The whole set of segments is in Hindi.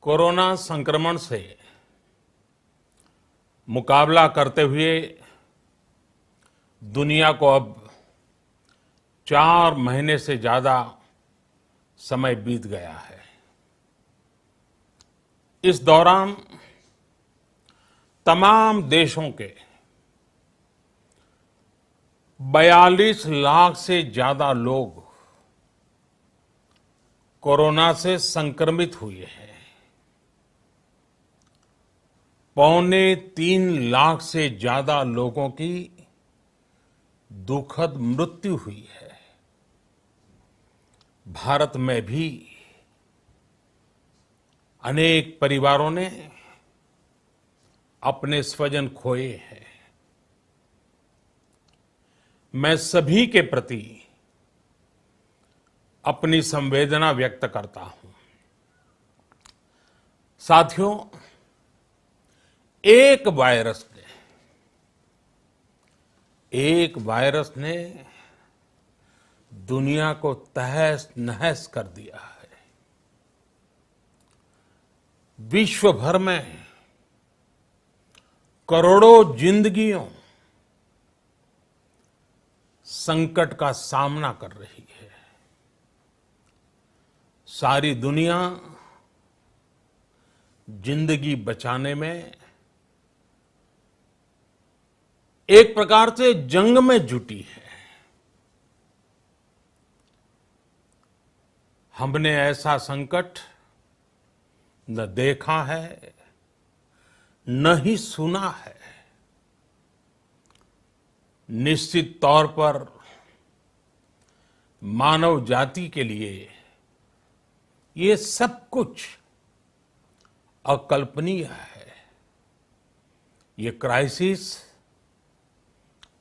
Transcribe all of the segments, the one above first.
कोरोना संक्रमण से मुकाबला करते हुए दुनिया को अब 4 महीने से ज्यादा समय बीत गया है। इस दौरान तमाम देशों के 42 लाख से ज्यादा लोग कोरोना से संक्रमित हुए हैं। 2.25 लाख से ज्यादा लोगों की दुखद मृत्यु हुई है। भारत में भी अनेक परिवारों ने अपने स्वजन खोए हैं। मैं सभी के प्रति अपनी संवेदना व्यक्त करता हूं। साथियों, एक वायरस ने दुनिया को तहस नहस कर दिया है। विश्व भर में करोड़ों जिंदगियों संकट का सामना कर रही है। सारी दुनिया जिंदगी बचाने में एक प्रकार से जंग में जुटी है। हमने ऐसा संकट न देखा है, न ही सुना है। निश्चित तौर पर मानव जाति के लिए ये सब कुछ अकल्पनीय है। ये क्राइसिस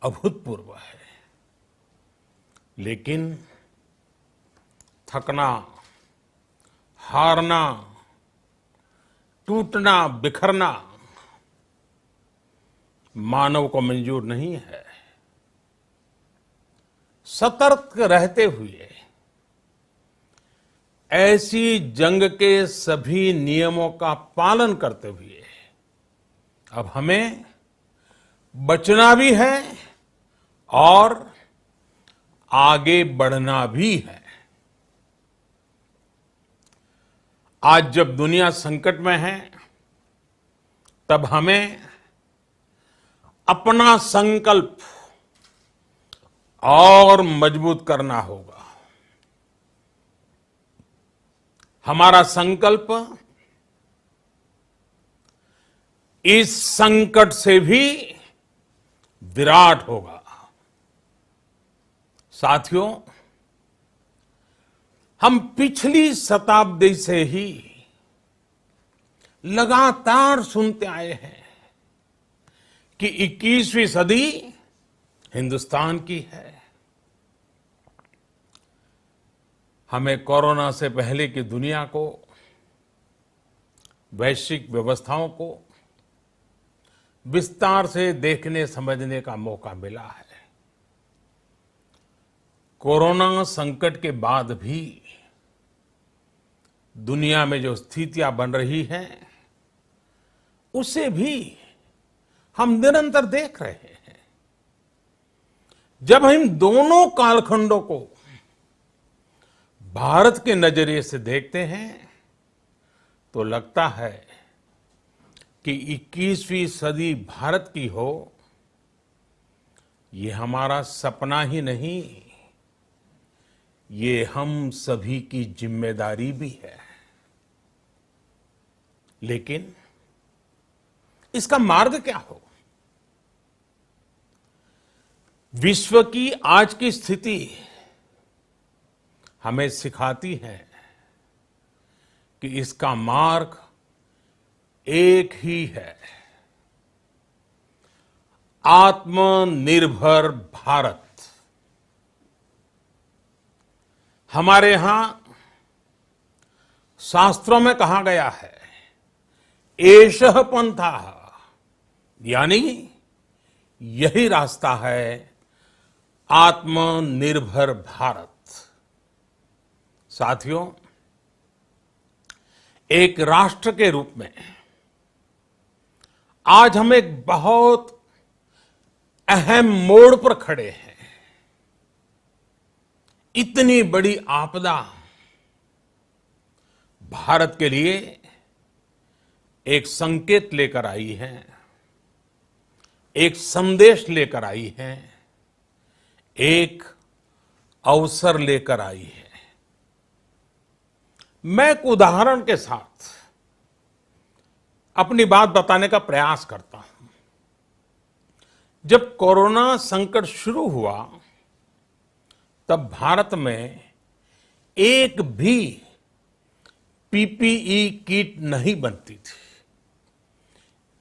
अभूतपूर्व है। लेकिन थकना, हारना, टूटना, बिखरना मानव को मंजूर नहीं है। सतर्क रहते हुए ऐसी जंग के सभी नियमों का पालन करते हुए अब हमें बचना भी है और आगे बढ़ना भी है। आज जब दुनिया संकट में है, तब हमें अपना संकल्प और मजबूत करना होगा। हमारा संकल्प इस संकट से भी विराट होगा। साथियों, हम पिछली शताब्दी से ही लगातार सुनते आए हैं कि 21वीं सदी हिंदुस्तान की है। हमें कोरोना से पहले की दुनिया को, वैश्विक व्यवस्थाओं को विस्तार से देखने समझने का मौका मिला है। कोरोना संकट के बाद भी दुनिया में जो स्थितियां बन रही हैं, उसे भी हम निरंतर देख रहे हैं। जब हम दोनों कालखंडों को भारत के नजरिए से देखते हैं, तो लगता है कि 21वीं सदी भारत की हो, ये हमारा सपना ही नहीं, ये हम सभी की जिम्मेदारी भी है। लेकिन इसका मार्ग क्या हो? विश्व की आज की स्थिति हमें सिखाती है कि इसका मार्ग एक ही है, आत्मनिर्भर भारत। हमारे यहां शास्त्रों में कहा गया है, एषः पंथः, यानी यही रास्ता है आत्मनिर्भर भारत। साथियों, एक राष्ट्र के रूप में आज हम एक बहुत अहम मोड़ पर खड़े हैं। इतनी बड़ी आपदा भारत के लिए एक संकेत लेकर आई है, एक संदेश लेकर आई है, एक अवसर लेकर आई है। मैं एक उदाहरण के साथ अपनी बात बताने का प्रयास करता हूं। जब कोरोना संकट शुरू हुआ तब भारत में एक भी पीपीई किट नहीं बनती थी।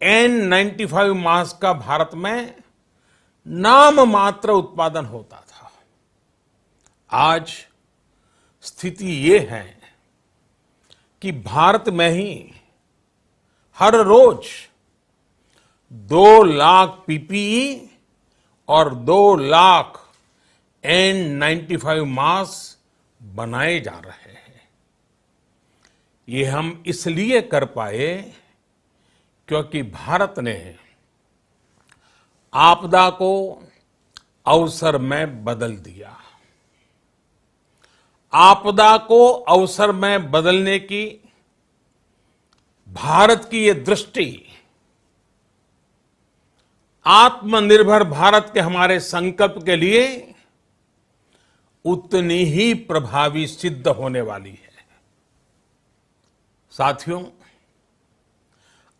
N95 मास्क का भारत में नाम मात्र उत्पादन होता था। आज स्थिति ये है कि भारत में ही हर रोज 2 लाख पीपीई और 2 लाख N95 मास्क बनाए जा रहे हैं। ये हम इसलिए कर पाए क्योंकि भारत ने आपदा को अवसर में बदल दिया। आपदा को अवसर में बदलने की भारत की ये दृष्टि आत्मनिर्भर भारत के हमारे संकल्प के लिए उतनी ही प्रभावी सिद्ध होने वाली है। साथियों,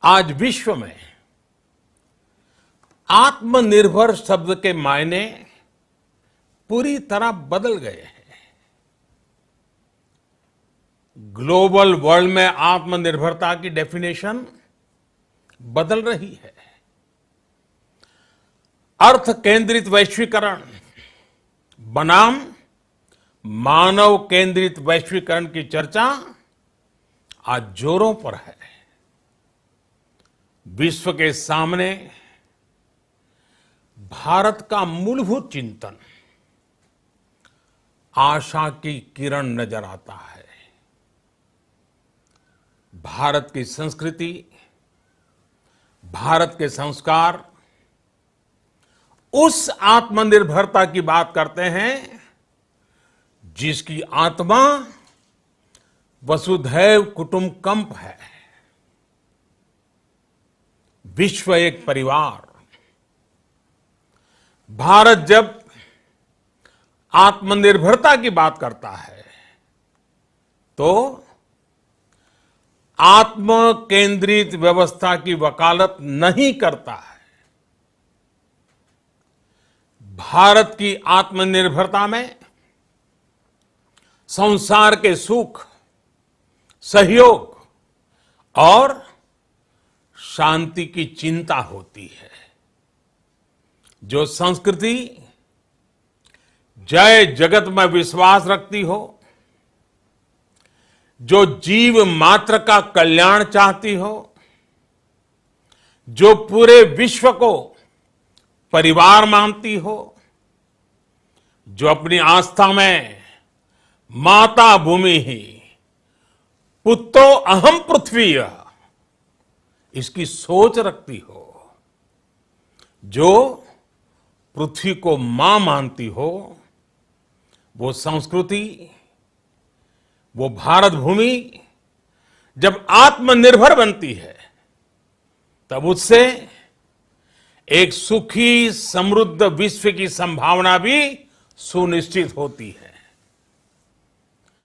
आज विश्व में आत्मनिर्भर शब्द के मायने पूरी तरह बदल गए हैं। ग्लोबल वर्ल्ड में आत्मनिर्भरता की डेफिनेशन बदल रही है। अर्थ केंद्रित वैश्वीकरण बनाम मानव केंद्रित वैश्वीकरण की चर्चा आज जोरों पर है। विश्व के सामने भारत का मूलभूत चिंतन आशा की किरण नजर आता है। भारत की संस्कृति, भारत के संस्कार उस आत्मनिर्भरता की बात करते हैं जिसकी आत्मा वसुधैव कुटुंबकम है। विश्व एक परिवार। भारत जब आत्मनिर्भरता की बात करता है तो आत्म केंद्रित व्यवस्था की वकालत नहीं करता है। भारत की आत्मनिर्भरता में संसार के सुख, सहयोग और शांति की चिंता होती है। जो संस्कृति जय जगत में विश्वास रखती हो, जो जीव मात्र का कल्याण चाहती हो, जो पूरे विश्व को परिवार मानती हो, जो अपनी आस्था में माता भूमि ही पुत्रो अहम पृथ्वी इसकी सोच रखती हो, जो पृथ्वी को मां मानती हो, वो संस्कृति, वो भारत भूमि जब आत्मनिर्भर बनती है तब उससे एक सुखी समृद्ध विश्व की संभावना भी सुनिश्चित होती है।